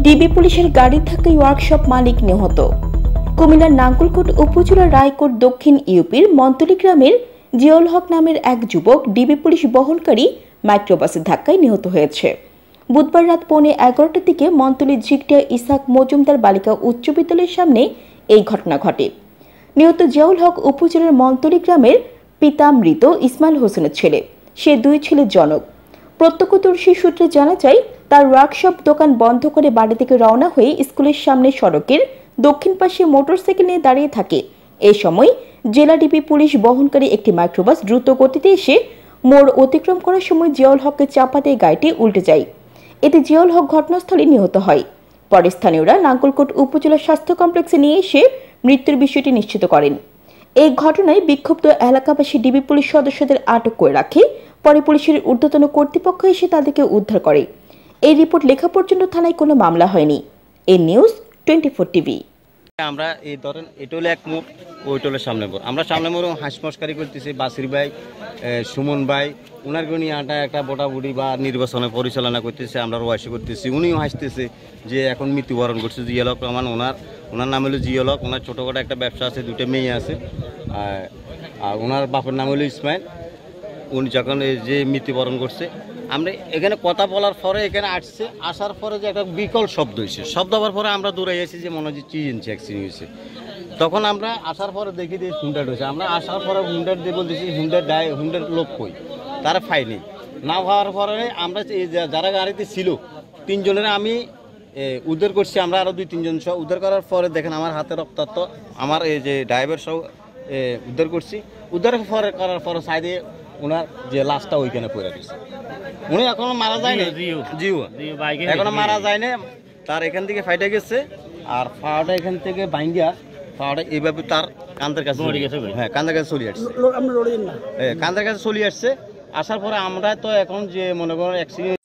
DB পুলিশের গাড়ির ধাক্কায় ওয়ার্কশপ মালিক নিহত। কুমিল্লার নাঙ্গলকোট উপজেলার রায়কোট দক্ষিণ ইউপির মন্তলী গ্রামের জিয়াউল হক নামের এক যুবক ডিবি পুলিশ বহনকারী মাইক্রোবাসের ধাক্কায় নিহত হয়েছে। বুধবার রাত 11:15টার দিকে মন্তলীর ঝিকটিয়া ইসাক মজুমদার বালিকা উচ্চ বিদ্যালয়ের সামনে এই ঘটনা ঘটে। নিহত জিয়াউল হক উপজেলার মন্তলী গ্রামের পিতা মৃত ইসমাইল হোসেনের ছেলে। সে দুই ছেলের জনক। প্রত্যক্ষদর্শী সূত্রে জানা যায়, তার ওয়ার্কশপ দোকান বন্ধ করে বাড়ি থেকে রওনা হয়ে স্কুলের সামনে সড়কের দক্ষিণ পাশে মোটরসাইকেল নিয়ে দাঁড়িয়ে থাকে। এই সময় জেলা ডিবি পুলিশ বহনকারী একটি মাইক্রোবাস দ্রুত গতিতে এসে মোড় অতিক্রম করার সময় জিয়াউল হককে চাপা দিয়ে গাড়িটি উল্টে যায়। এতে জিয়াউল হক ঘটনাস্থলে নিহত হয়। পরে স্থানীয়রা নাঙ্গলকোট উপজেলা স্বাস্থ্য কমপ্লেক্সে নিয়ে এসে মৃত্যুর বিষয়টি নিশ্চিত করেন। এই ঘটনায় বিক্ষুব্ধ এলাকাবাসী ডিবি পুলিশ সদস্যদের আটক করে রাখে। পরে পুলিশের ঊর্ধ্বতন কর্তৃপক্ষ এসে তাদেরকে উদ্ধার করে। এই রিপোর্ট লেখা পর্যন্ত থানায় কোনো মামলা হয়নি। এই নিউজ 24 টিভি। আমরা এই ধরেন এটা হলো এক মোড়, ওইটা হলো সামনে মোড়। আমরা সামনে মোড় হাঁস মস্কারি করতেছি। বাসির ভাই, সুমন ভাই, ওনার নিয়ে একটা বোটাবুটি বা নির্বাচনে পরিচালনা করতেছে, আমরা ওয়াইসি করতেছি। উনিও হাসতেছে যে এখন মৃত্যুবরণ করছে জিয়াউল হক রহমান। ওনার নাম হলো জিয়াউল হক। ওনার ছোটোখাটো একটা ব্যবসা আছে, দুটো মেয়ে আছে। আর ওনার বাপের নাম হলো ইসমাইল। উনি যখন যে মৃত্যুবরণ করছে, আমরা এখানে কথা বলার পরে এখানে আসার পরে যে একটা বিকল শব্দ হয়েছে। শব্দ হওয়ার পরে আমরা দৌড়াই আসি যে মনে হচ্ছে অ্যাক্সিডেন্ট হয়েছে। তখন আমরা আসার পরে দেখি যে হুন্ডার হয়েছে। আমরা আসার পরে হুন্ডার দিয়ে বলতেছি হুন্ডার লোক কই, তারা পাইনি। না হওয়ার পরে আমরা যারা গাড়িতে ছিল তিনজনের আমি উদ্ধার করছি। আমরা আরও 2-3 জন সহ উদ্ধার করার পরে দেখেন আমার হাতে রক্তাক্ত। আমার এই যে ড্রাইভার সহ উদ্ধার করছি। উদ্ধার করার পরে সাইডে ওনার যে লাশটা ওইখানে পড়ে গেছে। উনি এখনো মারা যায়নি, জিও এখনো মারা যায়নি। তার এখান থেকে ফাইটে গেছে। আর পাওয়াটা এখান থেকে বাইঙ্গা পাওয়াটা এইভাবে তার কান্দের কাছে কান্দের কাছে চলে আসছে। কান্দের কাছে চলে আসছে। আসার পরে আমরা তো এখন যে মনে করেন অ্যাক্সিডেন্ট